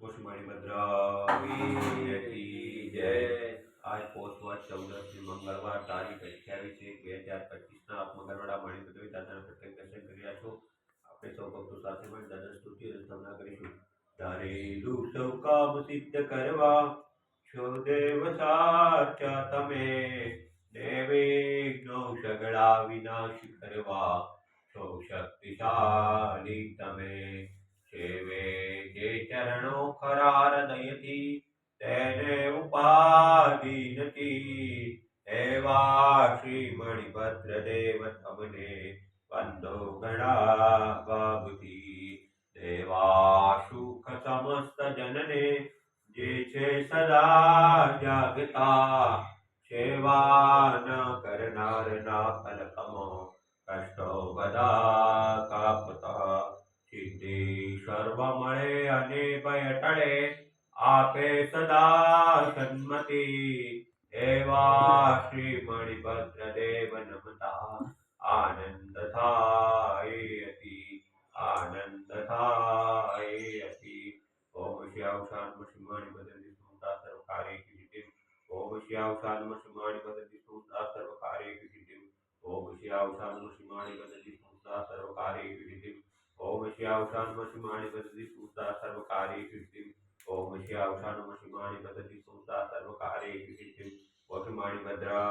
मुसमणि भद्रावी की जय। आज पोषवाद 14 मंगलवार तारीख 28/1/2025 ના આપ મંગળવાડા મણિપતિ દાદાના પ્રત્યેક દર્શન કરી રહ્યા છો। આપણે સૌ ભક્તો સાથે મળી દાદા સ્તુતિ અને સ્તવના કરીશું। ધારેલું સૌ કામ સિદ્ધ કરવા છો દેવ સાચા તમે, નિર્વિઘ્નો સગળા વિનાશ કરવા છો શક્તિશાળી તમે। સેવે જે ચરણો ખરા હૃદયથી તેને ઉપાધિ નથી, એવા શ્રી મણિભદ્ર દેવ તમને વંદો ઘણા ભાવથી। દેવા સુખ સમસ્ત જનને જે છે સદા જાગતા, સેવા ન કરનારના ફલકમો કષ્ટો બધા કાપતા। સિદ્ધિ સર્વ મળે અને ભય ટળે, આપે સદા સન્મતિ, એવા શ્રી મણિભદ્ર દેવ નમતા આનંદ થાય અતિ, આનંદ થાય અતિ। ઓમ શ્યામ શાન મણિભદ્ર વિષ્ણુતા સર્વ કાર્ય સિદ્ધિ। ઓમ શ્યામ શાન મણિભદ્ર વિષ્ણુતા સર્વ કાર્ય સિદ્ધિ। ઓમ શ્યામ શાન મણિભદ્ર વિષ્ણુતા સર્વ કાર્ય સિદ્ધિ। ओम श्यावशान मणि बदली सूता सर्व कार्य सिद्धि। ओम श्यावशान मणि बदली सूता सर्व कार्य सिद्धि। मणि भद्रा